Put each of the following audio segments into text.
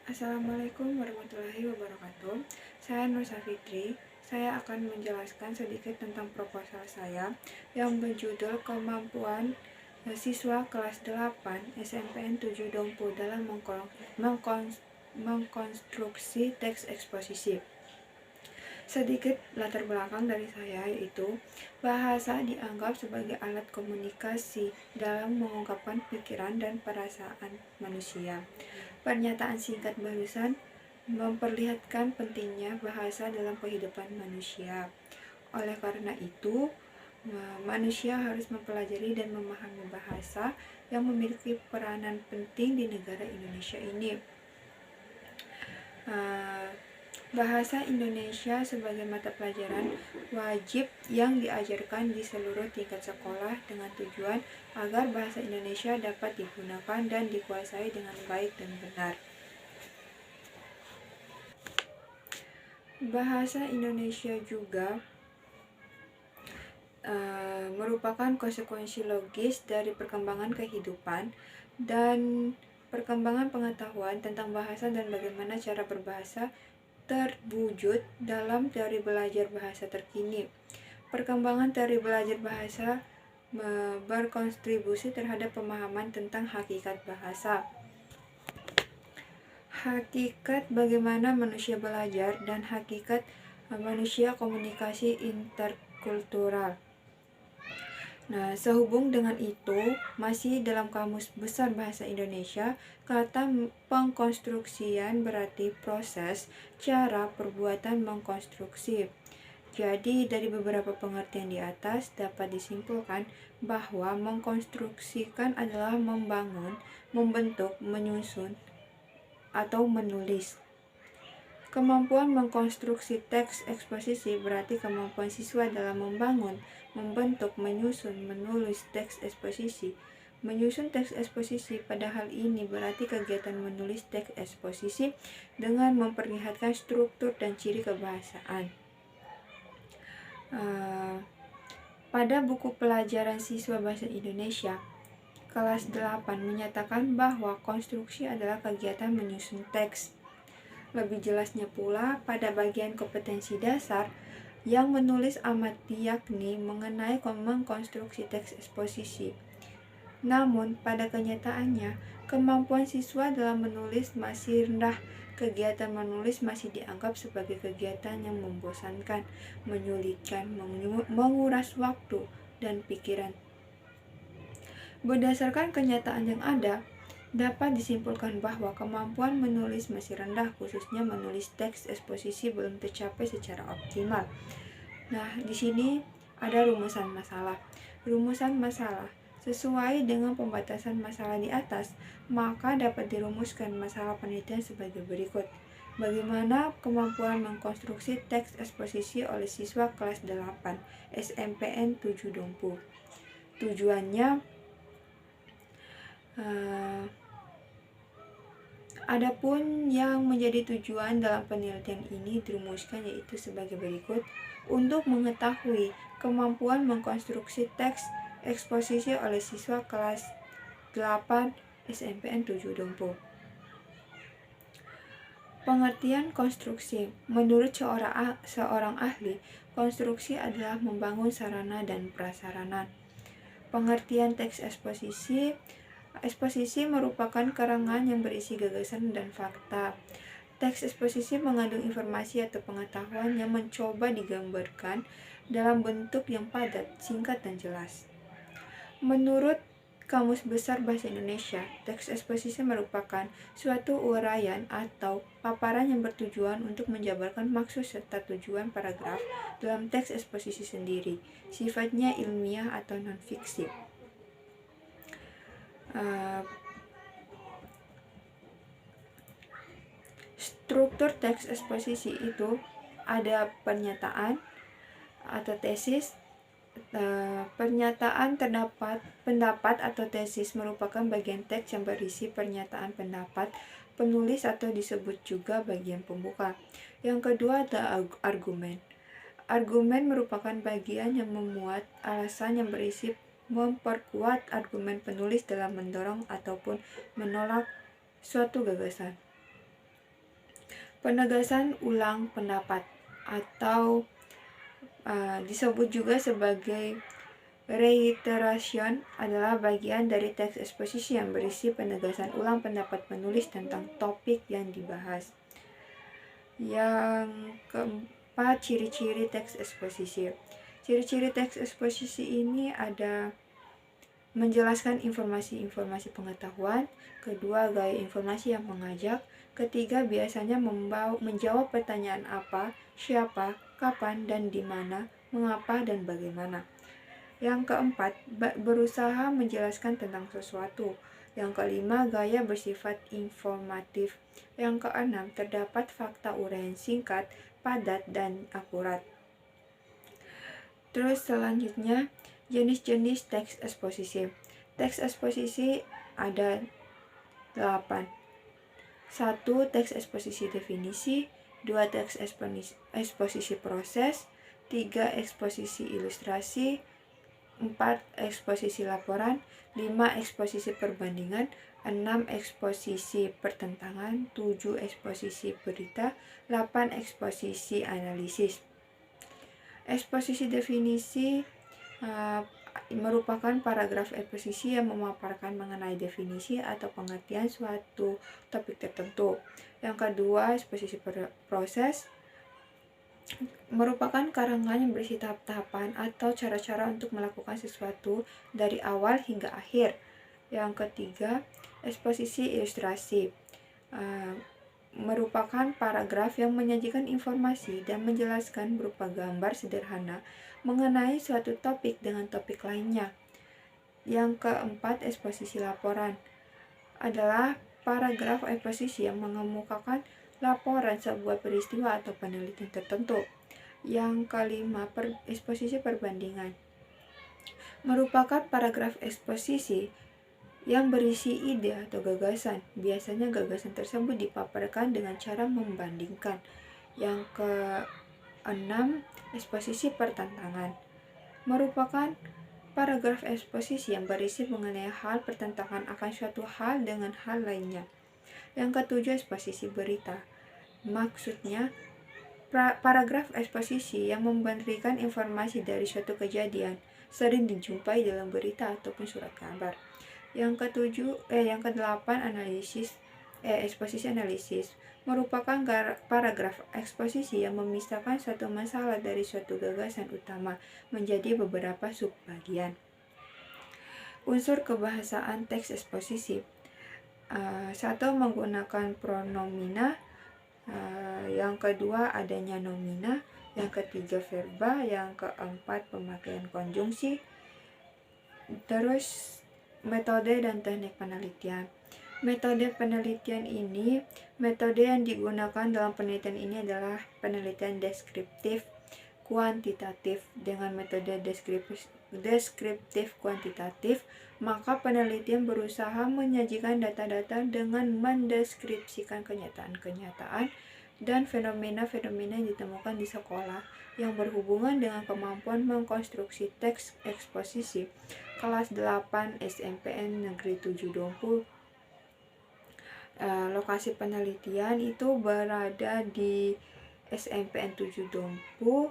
Assalamualaikum warahmatullahi wabarakatuh. Saya Nur Safitri. Saya akan menjelaskan sedikit tentang proposal saya yang berjudul Kemampuan Siswa Kelas 8 SMPN 7 Dompu dalam mengkonstruksi teks eksposisi. Sedikit latar belakang dari saya, yaitu bahasa dianggap sebagai alat komunikasi dalam mengungkapkan pikiran dan perasaan manusia. Pernyataan singkat barusan memperlihatkan pentingnya bahasa dalam kehidupan manusia. Oleh karena itu, manusia harus mempelajari dan memahami bahasa yang memiliki peranan penting di negara Indonesia ini. Bahasa Indonesia sebagai mata pelajaran wajib yang diajarkan di seluruh tingkat sekolah dengan tujuan agar bahasa Indonesia dapat digunakan dan dikuasai dengan baik dan benar. Bahasa Indonesia juga merupakan konsekuensi logis dari perkembangan kehidupan dan perkembangan pengetahuan tentang bahasa dan bagaimana cara berbahasa terwujud dalam teori belajar bahasa terkini. Perkembangan teori belajar bahasa berkontribusi terhadap pemahaman tentang hakikat bahasa. Hakikat bagaimana manusia belajar dan hakikat manusia komunikasi interkultural. Nah, sehubung dengan itu, masih dalam Kamus Besar Bahasa Indonesia, kata pengkonstruksian berarti proses, cara, perbuatan mengkonstruksi. Jadi, dari beberapa pengertian di atas dapat disimpulkan bahwa mengkonstruksikan adalah membangun, membentuk, menyusun, atau menulis. Kemampuan mengkonstruksi teks eksposisi berarti kemampuan siswa dalam membangun, membentuk, menyusun, menulis teks eksposisi. Menyusun teks eksposisi pada hal ini berarti kegiatan menulis teks eksposisi dengan memperlihatkan struktur dan ciri kebahasaan. Pada buku pelajaran siswa bahasa Indonesia kelas 8 menyatakan bahwa konstruksi adalah kegiatan menyusun teks. Lebih jelasnya pula pada bagian kompetensi dasar yang menulis amati yakni mengenai mengkonstruksi teks eksposisi. Namun pada kenyataannya kemampuan siswa dalam menulis masih rendah. Kegiatan menulis masih dianggap sebagai kegiatan yang membosankan, menyulitkan, menguras waktu dan pikiran. Berdasarkan kenyataan yang ada, dapat disimpulkan bahwa kemampuan menulis masih rendah, khususnya menulis teks eksposisi belum tercapai secara optimal. Nah, di sini ada rumusan masalah. Rumusan masalah sesuai dengan pembatasan masalah di atas, maka dapat dirumuskan masalah penelitian sebagai berikut. Bagaimana kemampuan mengkonstruksi teks eksposisi oleh siswa kelas 8 SMPN 7 Dompu? Tujuannya adapun yang menjadi tujuan dalam penelitian ini dirumuskan yaitu sebagai berikut. Untuk mengetahui kemampuan mengkonstruksi teks eksposisi oleh siswa kelas 8 SMPN 7 Dompu. Pengertian konstruksi. Menurut seorang ahli, konstruksi adalah membangun sarana dan prasarana. Pengertian teks eksposisi. Eksposisi merupakan karangan yang berisi gagasan dan fakta. Teks eksposisi mengandung informasi atau pengetahuan yang mencoba digambarkan dalam bentuk yang padat, singkat, dan jelas. Menurut Kamus Besar Bahasa Indonesia, teks eksposisi merupakan suatu uraian atau paparan yang bertujuan untuk menjabarkan maksud serta tujuan paragraf dalam teks eksposisi sendiri. Sifatnya ilmiah atau non-fiksi. Struktur teks eksposisi itu ada pernyataan atau tesis. Pernyataan pendapat atau tesis merupakan bagian teks yang berisi pernyataan pendapat penulis atau disebut juga bagian pembuka. Yang kedua ada argumen. Argumen merupakan bagian yang memuat alasan yang berisi memperkuat argumen penulis dalam mendorong ataupun menolak suatu gagasan. Penegasan ulang pendapat atau disebut juga sebagai reiteration adalah bagian dari teks eksposisi yang berisi penegasan ulang pendapat penulis tentang topik yang dibahas. Yang keempat, ciri-ciri teks eksposisi. Ciri-ciri teks eksposisi ini ada menjelaskan informasi-informasi pengetahuan, kedua gaya informasi yang mengajak, ketiga biasanya menjawab pertanyaan apa, siapa, kapan, dan di mana, mengapa, dan bagaimana. Yang keempat, berusaha menjelaskan tentang sesuatu. Yang kelima, gaya bersifat informatif. Yang keenam, terdapat fakta uraian singkat, padat, dan akurat. Terus selanjutnya, jenis-jenis teks eksposisi. Teks eksposisi ada 8. 1. Teks eksposisi definisi, 2. Teks eksposisi proses, 3. Eksposisi ilustrasi, 4. Eksposisi laporan, 5. Eksposisi perbandingan, 6. Eksposisi pertentangan, 7. Eksposisi berita, 8. Eksposisi analisis. Eksposisi definisi merupakan paragraf eksposisi yang memaparkan mengenai definisi atau pengertian suatu topik tertentu. Yang kedua, eksposisi proses merupakan karangan yang berisi tahap-tahapan atau cara-cara untuk melakukan sesuatu dari awal hingga akhir. Yang ketiga, eksposisi ilustrasi merupakan paragraf yang menyajikan informasi dan menjelaskan berupa gambar sederhana mengenai suatu topik dengan topik lainnya. Yang keempat, eksposisi laporan adalah paragraf eksposisi yang mengemukakan laporan sebuah peristiwa atau penelitian tertentu. Yang kelima, eksposisi perbandingan merupakan paragraf eksposisi yang berisi ide atau gagasan. Biasanya gagasan tersebut dipaparkan dengan cara membandingkan. Yang keenam, eksposisi pertentangan merupakan paragraf eksposisi yang berisi mengenai hal pertentangan akan suatu hal dengan hal lainnya. Yang ketujuh, eksposisi berita. Maksudnya, paragraf eksposisi yang memberikan informasi dari suatu kejadian sering dijumpai dalam berita ataupun surat kabar. Yang kedelapan, eksposisi analisis merupakan paragraf eksposisi yang memisahkan suatu masalah dari suatu gagasan utama menjadi beberapa subbagian. Unsur kebahasaan teks eksposisi. 1. Menggunakan pronomina. Yang kedua, adanya nomina. Yang ketiga, verba. Yang keempat, pemakaian konjungsi. Terus metode dan teknik penelitian. Metode penelitian ini, metode yang digunakan dalam penelitian ini adalah penelitian deskriptif kuantitatif. Dengan metode deskriptif kuantitatif, maka penelitian berusaha menyajikan data-data dengan mendeskripsikan kenyataan-kenyataan dan fenomena-fenomena yang ditemukan di sekolah yang berhubungan dengan kemampuan mengkonstruksi teks eksposisi. Kelas 8 SMPN Negeri 7 Dompu. Lokasi penelitian itu berada di SMPN 7 Dompu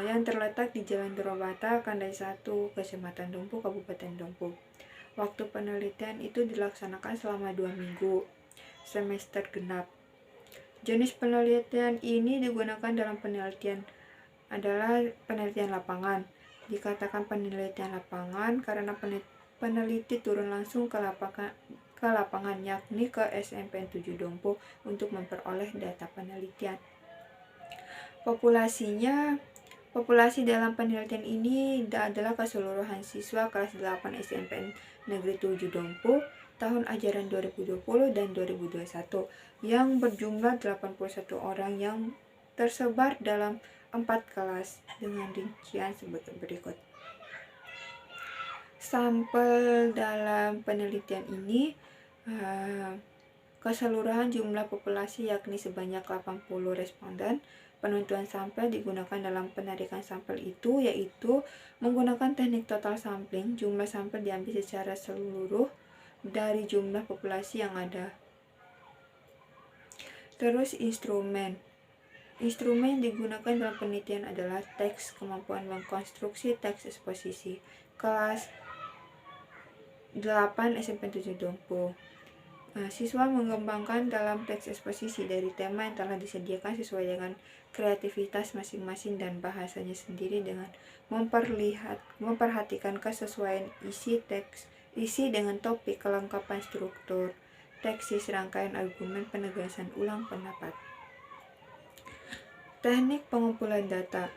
yang terletak di Jalan Dorobata, Kandai 1, Kecamatan Dompu, Kabupaten Dompu. Waktu penelitian itu dilaksanakan selama 2 minggu, semester genap. Jenis penelitian ini digunakan dalam penelitian adalah penelitian lapangan. Dikatakan penelitian lapangan karena peneliti turun langsung ke lapangan yakni ke SMPN 7 Dompu untuk memperoleh data penelitian. Populasi dalam penelitian ini adalah keseluruhan siswa kelas 8 SMPN Negeri 7 Dompu tahun ajaran 2020 dan 2021 yang berjumlah 81 orang yang tersebar dalam 4 kelas dengan rincian sebagai berikut. Sampel dalam penelitian ini keseluruhan jumlah populasi yakni sebanyak 80 responden. Penentuan sampel digunakan dalam penarikan sampel itu yaitu menggunakan teknik total sampling. Jumlah sampel diambil secara seluruh dari jumlah populasi yang ada. Terus instrumen. Instrumen yang digunakan dalam penelitian adalah teks, kemampuan mengkonstruksi teks eksposisi. Kelas 8 SMP 7 Dompo. Siswa mengembangkan dalam teks eksposisi dari tema yang telah disediakan sesuai dengan kreativitas masing-masing dan bahasanya sendiri dengan memperhatikan kesesuaian isi dengan topik, kelengkapan struktur, teks, rangkaian argumen, penegasan ulang pendapat. Teknik pengumpulan data.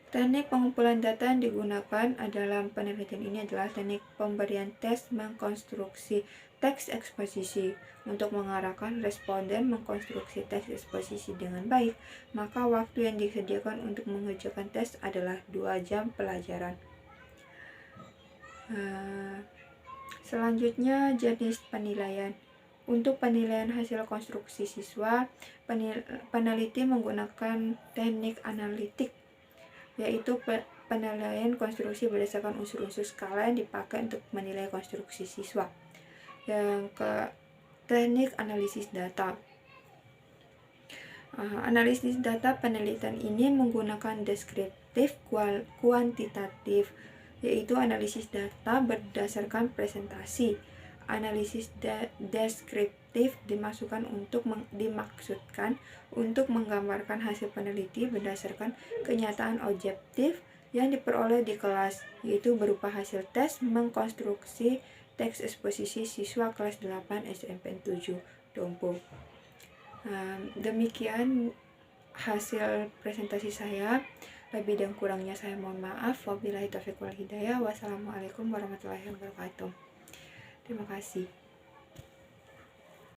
Teknik pengumpulan data yang digunakan dalam penelitian ini adalah teknik pemberian tes mengkonstruksi teks eksposisi. Untuk mengarahkan responden mengkonstruksi teks eksposisi dengan baik, maka waktu yang disediakan untuk mengerjakan tes adalah 2 jam pelajaran. Selanjutnya, jenis penilaian. Untuk penilaian hasil konstruksi siswa, peneliti menggunakan teknik analitik, yaitu penilaian konstruksi berdasarkan unsur-unsur skala yang dipakai untuk menilai konstruksi siswa. Yang ke teknik analisis data. Analisis data penelitian ini menggunakan deskriptif kuantitatif, yaitu analisis data berdasarkan presentasi. Analisis deskriptif dimaksudkan untuk menggambarkan hasil peneliti berdasarkan kenyataan objektif yang diperoleh di kelas, yaitu berupa hasil tes mengkonstruksi teks eksposisi siswa kelas 8 SMP 7 Dompo. Demikian hasil presentasi saya. Lebih dan kurangnya saya mohon maaf. Wabillahi taufiq wal hidayah. Wassalamualaikum warahmatullahi wabarakatuh. Terima kasih.